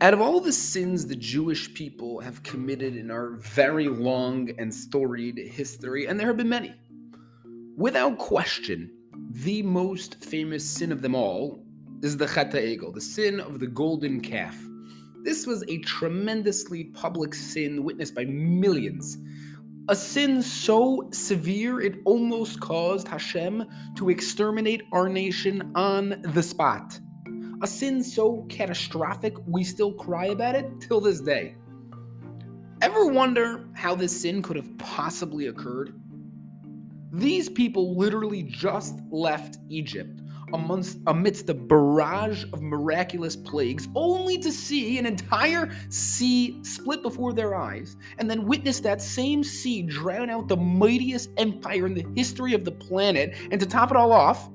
Out of all the sins the Jewish people have committed in our very long and storied history, and there have been many, without question, the most famous sin of them all is the Chet HaEgel, the sin of the golden calf. This was a tremendously public sin witnessed by millions. A sin so severe it almost caused Hashem to exterminate our nation on the spot. A sin so catastrophic we still cry about it till this day. Ever wonder how this sin could have possibly occurred? These people literally just left Egypt amidst a barrage of miraculous plagues, only to see an entire sea split before their eyes, and then witness that same sea drown out the mightiest empire in the history of the planet. And to top it all off,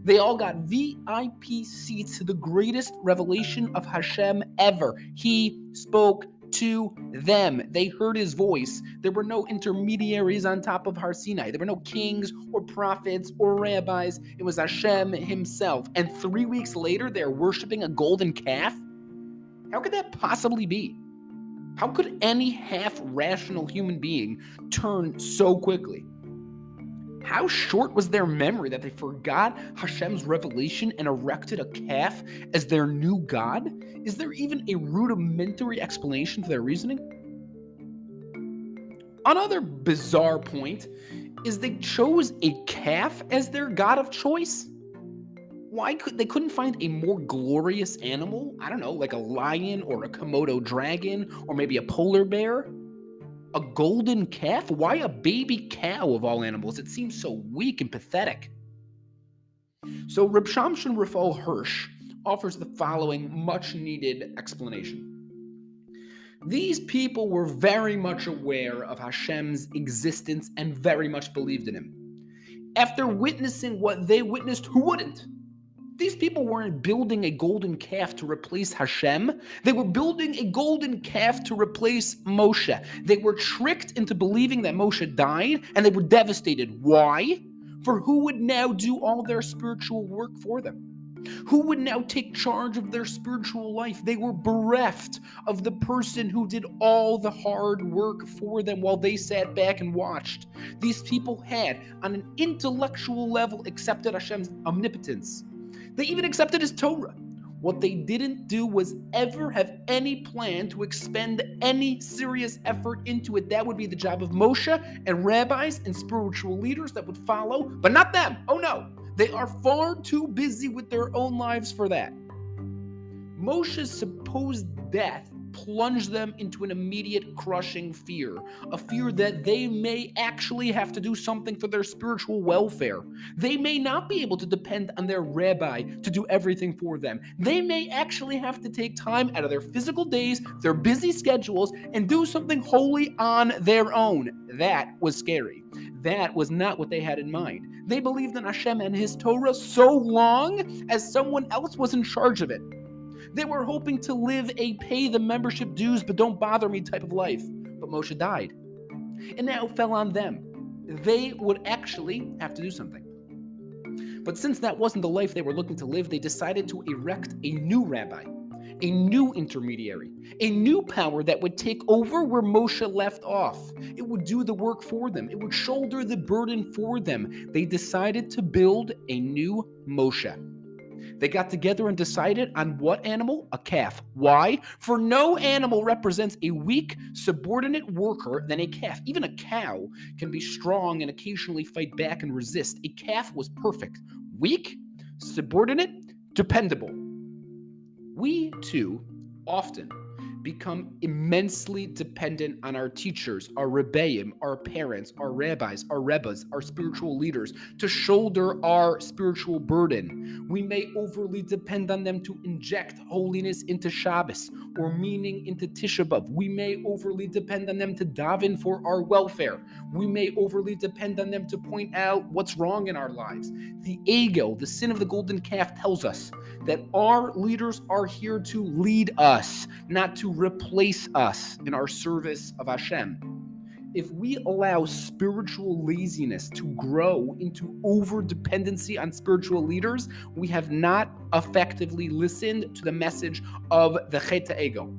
they all got VIP seats to the greatest revelation of Hashem ever. He spoke to them. They heard his voice. There were no intermediaries on top of Har Sinai. There were no kings or prophets or rabbis. It was Hashem himself. And 3 weeks later, they're worshiping a golden calf? How could that possibly be? How could any half-rational human being turn so quickly? How short was their memory that they forgot Hashem's revelation and erected a calf as their new god? Is there even a rudimentary explanation for their reasoning? Another bizarre point is they chose a calf as their god of choice. Why couldn't find a more glorious animal? I don't know, like a lion or a Komodo dragon or maybe a polar bear? A golden calf? Why a baby cow of all animals? It seems so weak and pathetic. So Reb Shamshon Raphael Hirsch offers the following much-needed explanation. These people were very much aware of Hashem's existence and very much believed in him. After witnessing what they witnessed, who wouldn't? These people weren't building a golden calf to replace Hashem. They were building a golden calf to replace Moshe. They were tricked into believing that Moshe died, and they were devastated. Why? For who would now do all their spiritual work for them? Who would now take charge of their spiritual life? They were bereft of the person who did all the hard work for them while they sat back and watched. These people had, on an intellectual level, accepted Hashem's omnipotence. They even accepted his Torah. What they didn't do was ever have any plan to expend any serious effort into it. That would be the job of Moshe and rabbis and spiritual leaders that would follow, but not them. Oh no, they are far too busy with their own lives for that. Moshe's supposed death plunged them into an immediate crushing fear, a fear that they may actually have to do something for their spiritual welfare. They may not be able to depend on their rabbi to do everything for them. They may actually have to take time out of their physical days, their busy schedules, and do something wholly on their own. That was scary. That was not what they had in mind. They believed in Hashem and his Torah so long as someone else was in charge of it. They were hoping to live a pay the membership dues but don't bother me type of life. But Moshe died. And now it fell on them. They would actually have to do something. But since that wasn't the life they were looking to live, they decided to erect a new rabbi, a new intermediary, a new power that would take over where Moshe left off. It would do the work for them. It would shoulder the burden for them. They decided to build a new Moshe. They got together and decided on what animal? A calf. Why? For no animal represents a weak, subordinate worker than a calf. Even a cow can be strong and occasionally fight back and resist. A calf was perfect. Weak, subordinate, dependable. We, too, often become immensely dependent on our teachers, our rebbeim, our parents, our rabbis, our rebbes, our spiritual leaders to shoulder our spiritual burden. We may overly depend on them to inject holiness into Shabbos or meaning into Tisha B'Av. We may overly depend on them to daven for our welfare. We may overly depend on them to point out what's wrong in our lives. The ego, the sin of the golden calf, tells us that our leaders are here to lead us, not to replace us in our service of Hashem. if we allow spiritual laziness to grow into over dependency on spiritual leaders, we have not effectively listened to the message of the Cheta Ego.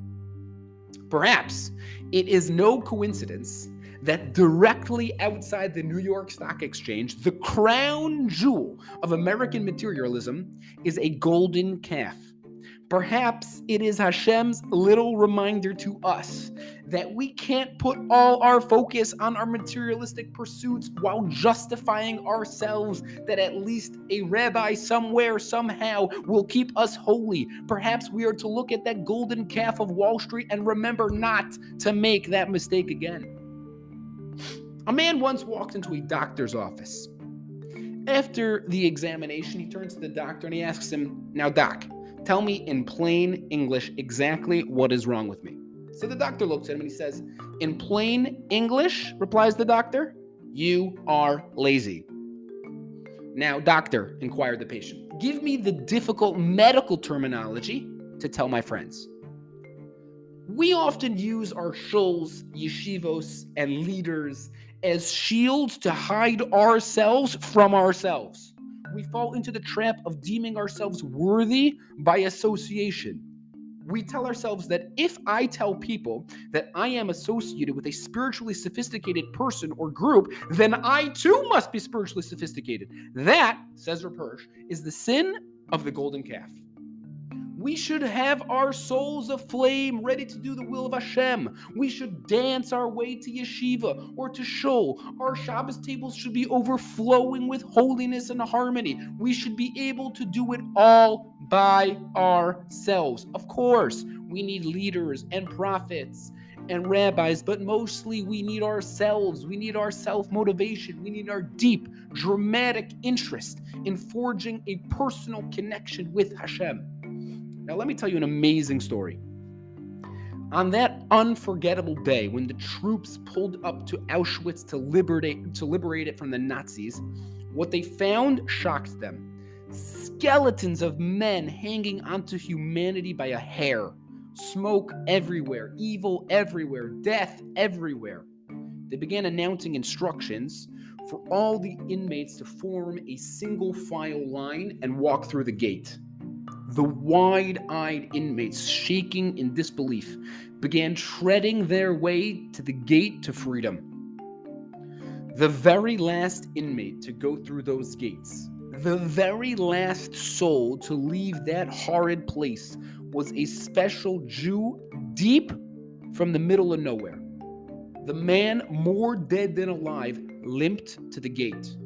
Perhaps it is no coincidence that directly outside the New York Stock Exchange, the crown jewel of American materialism is a golden calf. Perhaps it is Hashem's little reminder to us that we can't put all our focus on our materialistic pursuits while justifying ourselves that at least a rabbi somewhere, somehow, will keep us holy. Perhaps we are to look at that golden calf of Wall Street and remember not to make that mistake again. A man once walked into a doctor's office. After the examination, he turns to the doctor and he asks him, "Now, doc, tell me in plain English exactly what is wrong with me." So the doctor looks at him and he says, "In plain English," replies the doctor, "you are lazy." "Now, doctor," inquired the patient, "give me the difficult medical terminology to tell my friends." We often use our shuls, yeshivos, and leaders as shields to hide ourselves from ourselves. We fall into the trap of deeming ourselves worthy by association. We tell ourselves that if I tell people that I am associated with a spiritually sophisticated person or group, then I too must be spiritually sophisticated. That, says Rapersh, is the sin of the golden calf. We should have our souls aflame, ready to do the will of Hashem. We should dance our way to yeshiva or to shul. Our Shabbos tables should be overflowing with holiness and harmony. We should be able to do it all by ourselves. Of course, we need leaders and prophets and rabbis, but mostly we need ourselves. We need our self-motivation. We need our deep, dramatic interest in forging a personal connection with Hashem. Now, let me tell you an amazing story. On that unforgettable day when the troops pulled up to Auschwitz to liberate it from the Nazis, what they found shocked them. Skeletons of men hanging onto humanity by a hair. Smoke everywhere, evil everywhere, death everywhere. They began announcing instructions for all the inmates to form a single file line and walk through the gate. The wide-eyed inmates, shaking in disbelief, began treading their way to the gate to freedom. The very last inmate to go through those gates, the very last soul to leave that horrid place, was a special Jew deep from the middle of nowhere. The man, more dead than alive, limped to the gate.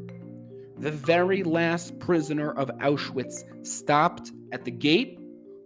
The very last prisoner of Auschwitz stopped at the gate,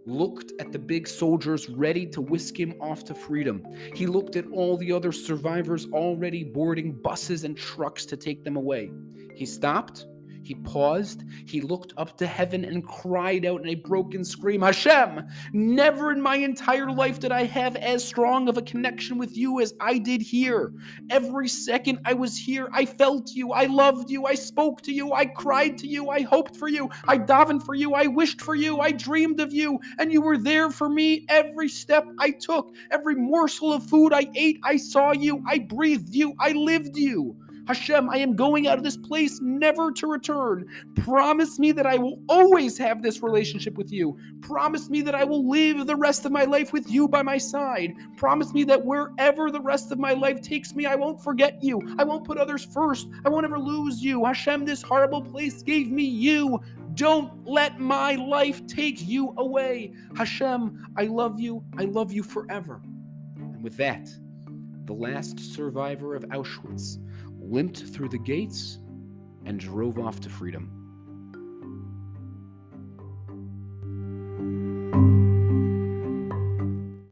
looked at the big soldiers ready to whisk him off to freedom. He looked at all the other survivors already boarding buses and trucks to take them away. He stopped, he paused, he looked up to heaven and cried out in a broken scream, "Hashem, never in my entire life did I have as strong of a connection with you as I did here. Every second I was here, I felt you, I loved you, I spoke to you, I cried to you, I hoped for you, I davened for you, I wished for you, I dreamed of you, and you were there for me every step I took, every morsel of food I ate, I saw you, I breathed you, I lived you. Hashem, I am going out of this place never to return. Promise me that I will always have this relationship with you. Promise me that I will live the rest of my life with you by my side. Promise me that wherever the rest of my life takes me, I won't forget you. I won't put others first. I won't ever lose you. Hashem, this horrible place gave me you. Don't let my life take you away. Hashem, I love you forever." And with that, the last survivor of Auschwitz limped through the gates and drove off to freedom.